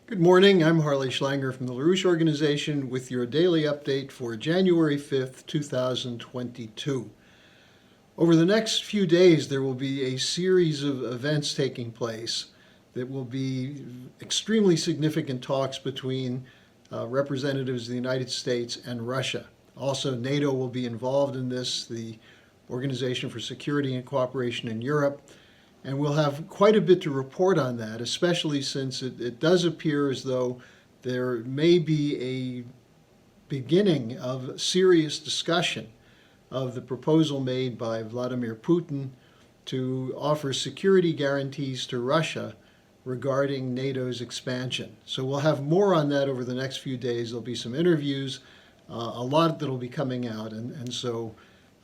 Good morning. I'm Harley Schlanger from the LaRouche Organization with your daily update for January 5th, 2022. Over the next few days, there will be a series of events taking place that will be extremely significant talks between representatives of the United States and Russia. Also, NATO will be involved in this, the Organization for Security and Cooperation in Europe. And we'll have quite a bit to report on that, especially since it does appear as though there may be a beginning of serious discussion of the proposal made by Vladimir Putin to offer security guarantees to Russia regarding NATO's expansion. So we'll have more on that over the next few days. There'll be some interviews, a lot that'll be coming out, and so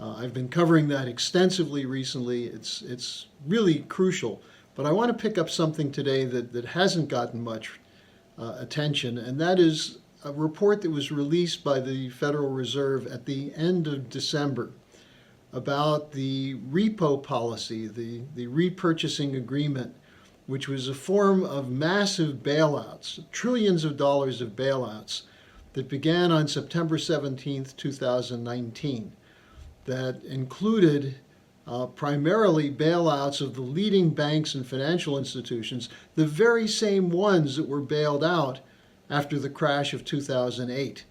I've been covering that extensively recently. It's really crucial. But I want to pick up something today that hasn't gotten much attention, and that is a report that was released by the Federal Reserve at the end of December about the repo policy, the repurchasing agreement, which was a form of massive bailouts, trillions of dollars of bailouts, that began on September 17th, 2019. That included primarily bailouts of the leading banks and financial institutions, the very same ones that were bailed out after the crash of 2008.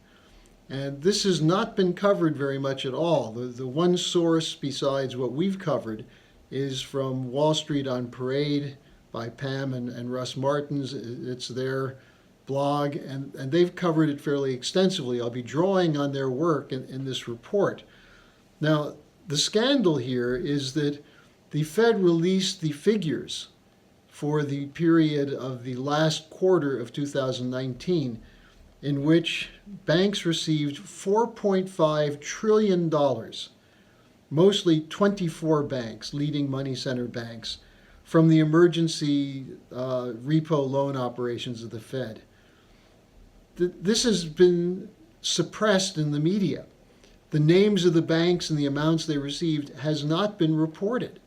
And this has not been covered very much at all. The one source besides what we've covered is from Wall Street on Parade by Pam and Russ Martins. It's their blog, and they've covered it fairly extensively. I'll be drawing on their work in this report. Now, the scandal here is that the Fed released the figures for the period of the last quarter of 2019, in which banks received $4.5 trillion, mostly 24 banks, leading money center banks, from the emergency repo loan operations of the Fed. This has been suppressed in the media. The names of the banks and the amounts they received has not been reported.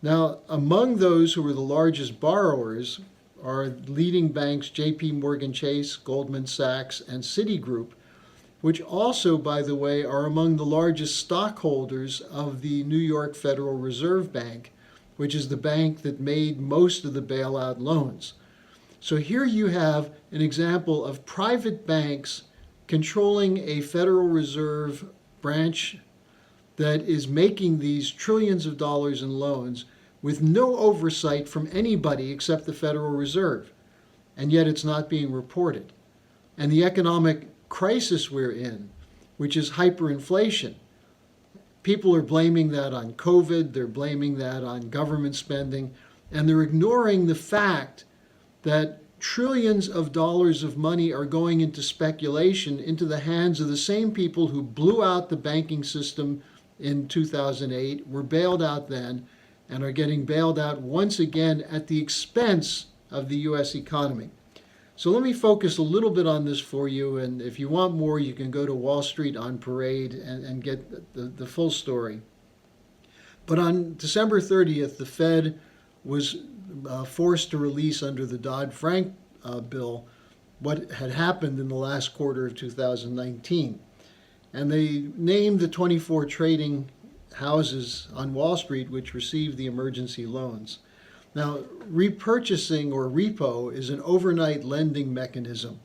Now, among those who were the largest borrowers are leading banks Morgan Chase, Goldman Sachs, and Citigroup, which also, by the way, are among the largest stockholders of the New York Federal Reserve Bank, which is the bank that made most of the bailout loans. So here you have an example of private banks controlling a Federal Reserve branch that is making these trillions of dollars in loans with no oversight from anybody except the Federal Reserve. And yet it's not being reported. And the economic crisis we're in, which is hyperinflation, people are blaming that on COVID, they're blaming that on government spending, and they're ignoring the fact that trillions of dollars of money are going into speculation into the hands of the same people who blew out the banking system in 2008, were bailed out then, and are getting bailed out once again at the expense of the U.S. economy. So let me focus a little bit on this for you, and if you want more, you can go to Wall Street on Parade and get the full story. But on December 30th, the Fed was forced to release under the Dodd-Frank bill what had happened in the last quarter of 2019. And they named the 24 trading houses on Wall Street which received the emergency loans. Now, repurchasing or repo is an overnight lending mechanism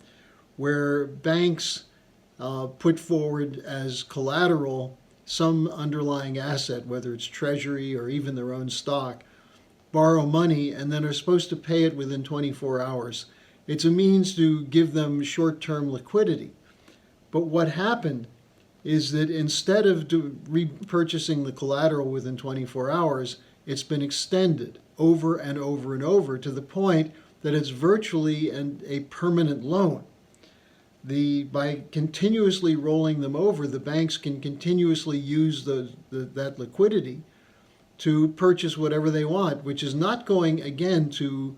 where banks put forward as collateral some underlying asset, whether it's treasury or even their own stock, borrow money, and then are supposed to pay it within 24 hours. It's a means to give them short-term liquidity. But what happened is that instead of repurchasing the collateral within 24 hours, it's been extended over and over and over to the point that it's virtually a permanent loan. By continuously rolling them over, the banks can continuously use that liquidity to purchase whatever they want, which is not going, again, to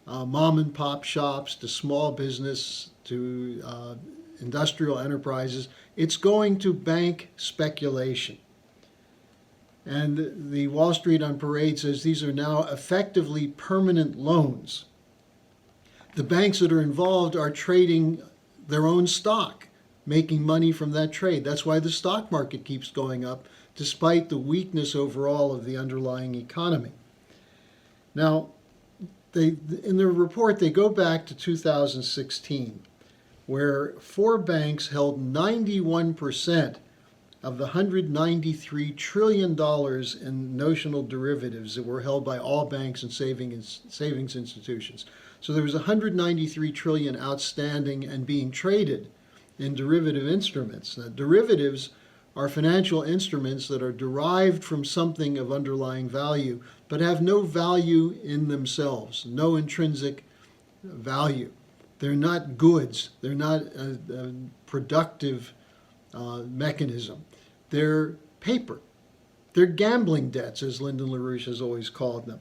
mom and pop shops, to small business, to industrial enterprises. It's going to bank speculation. And the Wall Street on Parade says these are now effectively permanent loans. The banks that are involved are trading their own stock, making money from that trade. That's why the stock market keeps going up, despite the weakness overall of the underlying economy. Now, in their report, they go back to 2016, where 4 banks held 91% of the $193 trillion in notional derivatives that were held by all banks and savings institutions. So there was $193 trillion outstanding and being traded in derivative instruments. Now, derivatives are financial instruments that are derived from something of underlying value, but have no value in themselves, no intrinsic value. They're not goods. They're not a productive mechanism. They're paper. They're gambling debts, as Lyndon LaRouche has always called them.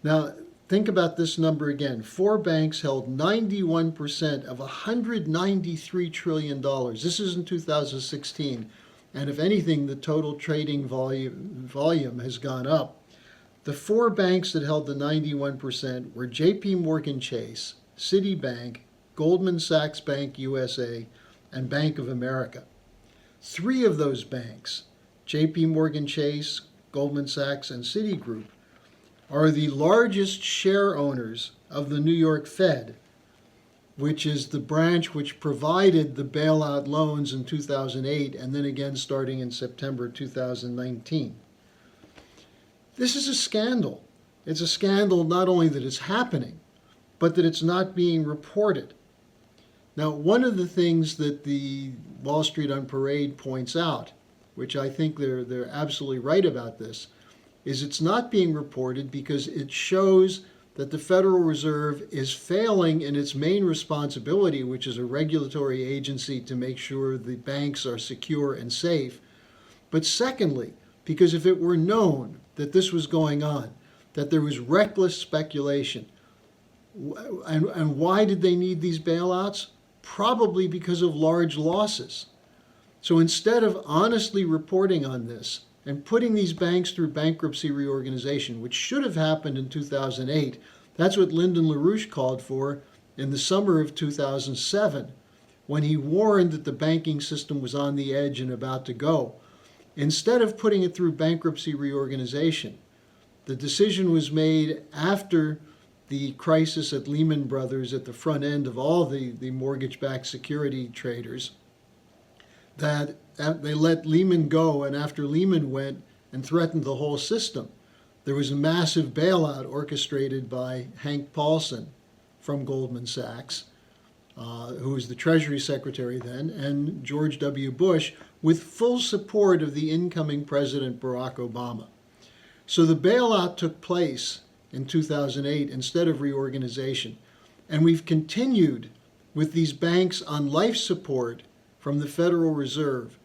Now, think about this number again. 4 banks held 91% of $193 trillion. This is in 2016. And if anything, the total trading volume has gone up. The 4 banks that held the 91% were JP Morgan Chase, Citibank, Goldman Sachs Bank USA, and Bank of America. 3 of those banks, JP Morgan Chase, Goldman Sachs, and Citigroup, are the largest share owners of the New York Fed, which is the branch which provided the bailout loans in 2008 and then again starting in September 2019. This is a scandal. It's a scandal not only that it's happening, but that it's not being reported. Now, one of the things that the Wall Street on Parade points out, which I think they're absolutely right about this, is it's not being reported because it shows that the Federal Reserve is failing in its main responsibility, which is a regulatory agency to make sure the banks are secure and safe. But secondly, because if it were known that this was going on, that there was reckless speculation, and why did they need these bailouts? Probably because of large losses. So instead of honestly reporting on this and putting these banks through bankruptcy reorganization, which should have happened in 2008, that's what Lyndon LaRouche called for in the summer of 2007, when he warned that the banking system was on the edge and about to go. Instead of putting it through bankruptcy reorganization, the decision was made after the crisis at Lehman Brothers at the front end of all the mortgage-backed security traders, that they let Lehman go, and after Lehman went and threatened the whole system, there was a massive bailout orchestrated by Hank Paulson from Goldman Sachs, who was the Treasury Secretary then, and George W. Bush, with full support of the incoming President Barack Obama. So the bailout took place in 2008 instead of reorganization. And we've continued with these banks on life support from the Federal Reserve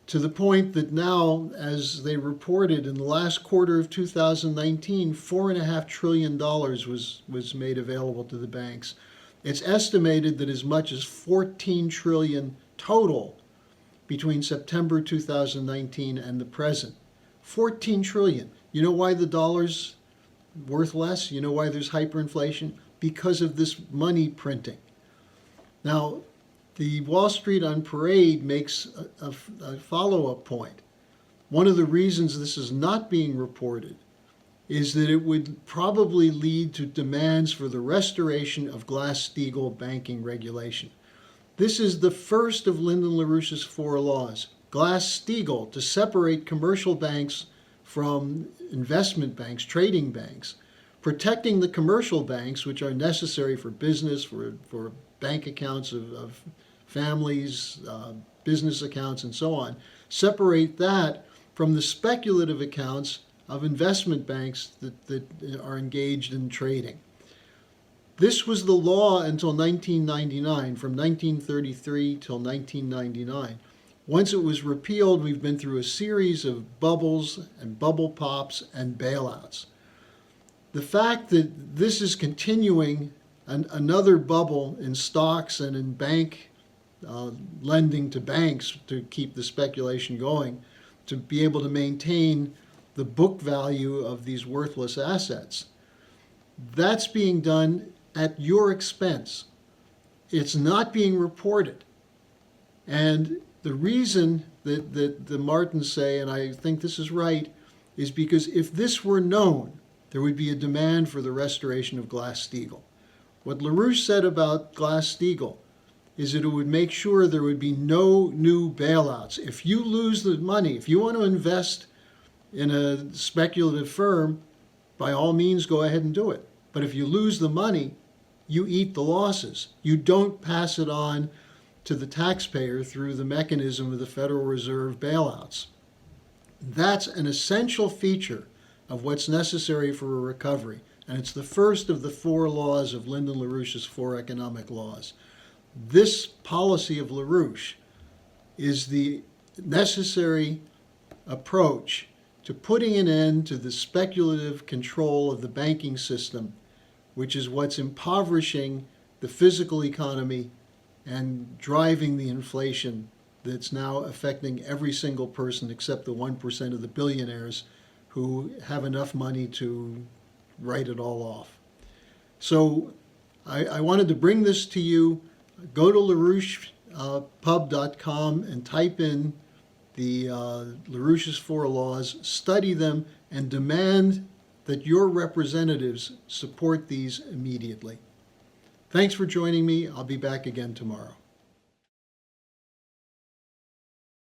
to the point that now, as they reported in the last quarter of 2019, $4.5 trillion was made available to the banks. It's estimated that as much as $14 trillion total between September 2019 and the present. $14 trillion. You know why the dollar's worth less? You know why there's hyperinflation? Because of this money printing. Now, the Wall Street on Parade makes a follow-up point. One of the reasons this is not being reported is that it would probably lead to demands for the restoration of Glass Steagall banking regulation. This is the first of Lyndon LaRouche's 4 laws. Glass Steagall, to separate commercial banks from investment banks, trading banks, protecting the commercial banks, which are necessary for business, for bank accounts of families, business accounts, and so on. Separate that from the speculative accounts of investment banks that are engaged in trading. This was the law until 1999, from 1933 till 1999. Once it was repealed, we've been through a series of bubbles and bubble pops and bailouts. The fact that this is continuing another bubble in stocks and in bank lending to banks to keep the speculation going, to be able to maintain the book value of these worthless assets, that's being done at your expense. It's not being reported. And the reason that the Martins say, and I think this is right, is because if this were known, there would be a demand for the restoration of Glass-Steagall. What LaRouche said about Glass-Steagall is that it would make sure there would be no new bailouts. If you lose the money, if you want to invest in a speculative firm, by all means go ahead and do it. But if you lose the money, you eat the losses. You don't pass it on to the taxpayer through the mechanism of the Federal Reserve bailouts. That's an essential feature of what's necessary for a recovery. And it's the first of the 4 laws of Lyndon LaRouche's 4 economic laws. This policy of LaRouche is the necessary approach to putting an end to the speculative control of the banking system, which is what's impoverishing the physical economy and driving the inflation that's now affecting every single person except the 1% of the billionaires who have enough money to write it all off. So I wanted to bring this to you. Go to LaRouchePub.com and type in the LaRouche's 4 laws, study them, and demand that your representatives support these immediately. Thanks for joining me. I'll be back again tomorrow.